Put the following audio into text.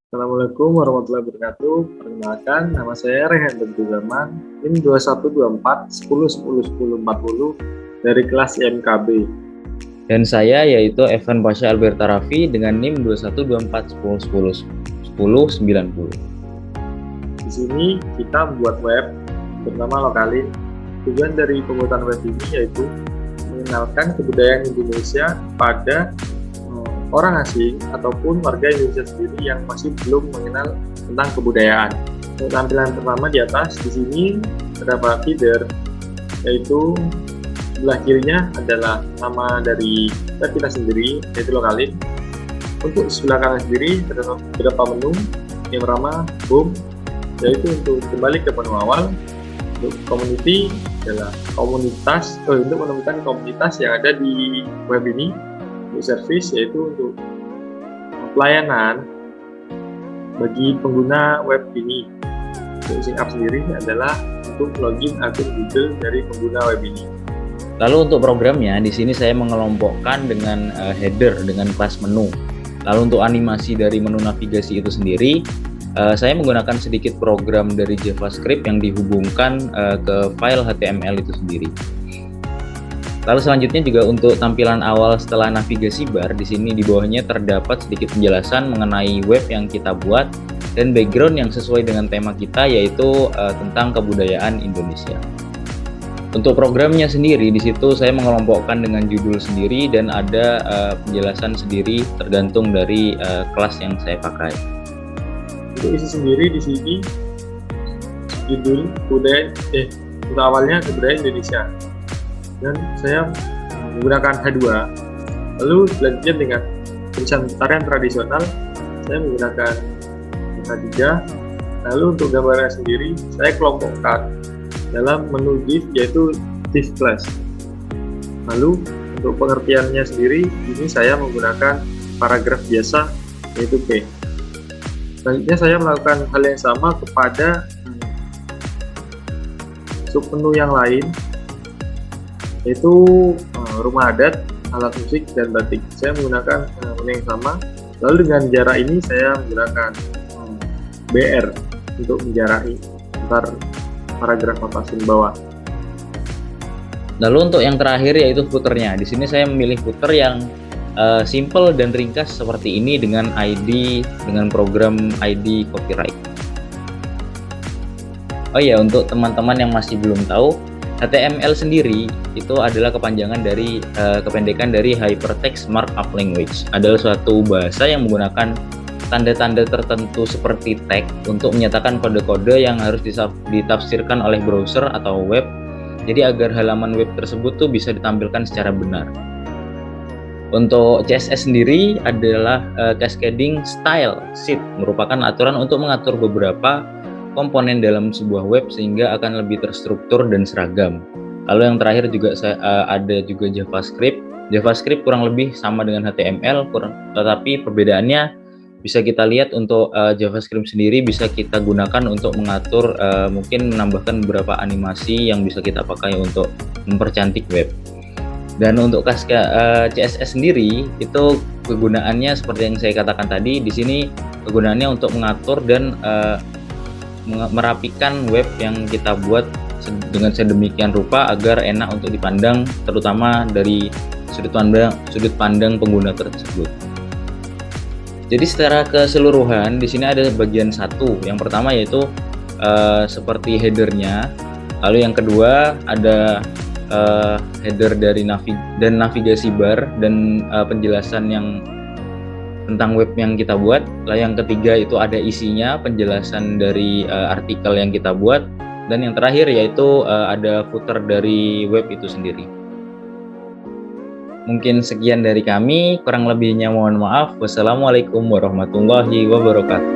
Assalamualaikum warahmatullahi wabarakatuh. Perkenalkan, nama saya Rehan Zaman, NIM 2124 10 10 10 40 dari kelas IMKB. Dan saya yaitu Evan Pasha Alberta Raffi dengan NIM 2124 10 10 10 90. Di sini kita membuat web bernama Lokalin. Tujuan dari pembuatan web ini yaitu mengenalkan kebudayaan Indonesia pada orang asing ataupun warga Indonesia sendiri yang masih belum mengenal tentang kebudayaan. Untuk tampilan pertama di atas, di sini terdapat feeder, yaitu sebelah kirinya adalah nama dari web kita sendiri, yaitu Lokalin. Untuk sebelah kanan sendiri terdapat beberapa menu. Yang pertama, home, yaitu untuk kembali ke menu awal. Untuk community adalah komunitas, untuk menemukan komunitas yang ada di web ini. Untuk service yaitu untuk pelayanan bagi pengguna web ini. Untuk sign up sendiri adalah untuk login akun Google dari pengguna web ini. Lalu untuk programnya di sini saya mengelompokkan dengan header dengan kelas menu. Lalu untuk animasi dari menu navigasi itu sendiri, saya menggunakan sedikit program dari JavaScript yang dihubungkan ke file HTML itu sendiri. Lalu selanjutnya juga untuk tampilan awal setelah navigasi bar, di sini di bawahnya terdapat sedikit penjelasan mengenai web yang kita buat dan background yang sesuai dengan tema kita, yaitu tentang kebudayaan Indonesia. Untuk programnya sendiri di situ saya mengelompokkan dengan judul sendiri dan ada penjelasan sendiri tergantung dari kelas yang saya pakai. Untuk isi sendiri di sini judul untuk awalnya kebudayaan Indonesia. Dan saya menggunakan H2. Lalu selanjutnya dengan tulisan tarian tradisional saya menggunakan H3. Lalu untuk gambarnya sendiri saya kelompokkan dalam menu div, yaitu div class. Lalu untuk pengertiannya sendiri ini saya menggunakan paragraf biasa, yaitu P. Selanjutnya saya melakukan hal yang sama kepada submenu yang lain, yaitu rumah adat, alat musik, dan batik. Saya menggunakan menu yang sama. Lalu dengan jarak ini saya menggunakan BR untuk menjarahi antar paragraf atas dan bawah. Lalu untuk yang terakhir yaitu footernya. Di sini saya memilih footer yang simple dan ringkas seperti ini dengan program ID copyright. Oh ya, untuk teman-teman yang masih belum tahu, HTML sendiri itu adalah kepanjangan dari kependekan dari Hypertext Markup Language. Adalah suatu bahasa yang menggunakan tanda-tanda tertentu seperti tag untuk menyatakan kode-kode yang harus ditafsirkan oleh browser atau web. Jadi agar halaman web tersebut tuh bisa ditampilkan secara benar. Untuk CSS sendiri adalah cascading style sheet, merupakan aturan untuk mengatur beberapa komponen dalam sebuah web sehingga akan lebih terstruktur dan seragam. Lalu yang terakhir juga ada juga JavaScript. JavaScript kurang lebih sama dengan HTML, tetapi perbedaannya bisa kita lihat untuk JavaScript sendiri bisa kita gunakan untuk mengatur mungkin menambahkan beberapa animasi yang bisa kita pakai untuk mempercantik web. Dan untuk CSS sendiri itu kegunaannya seperti yang saya katakan tadi, di sini kegunaannya untuk mengatur dan merapikan web yang kita buat dengan sedemikian rupa agar enak untuk dipandang, terutama dari sudut pandang pengguna tersebut. Jadi secara keseluruhan di sini ada bagian satu. Yang pertama yaitu seperti headernya, lalu yang kedua ada header dari navigasi bar dan penjelasan yang tentang web yang kita buat. Lalu yang ketiga itu ada isinya, penjelasan dari artikel yang kita buat, dan yang terakhir yaitu ada footer dari web itu sendiri. Mungkin sekian dari kami, kurang lebihnya mohon maaf. Wassalamualaikum warahmatullahi wabarakatuh.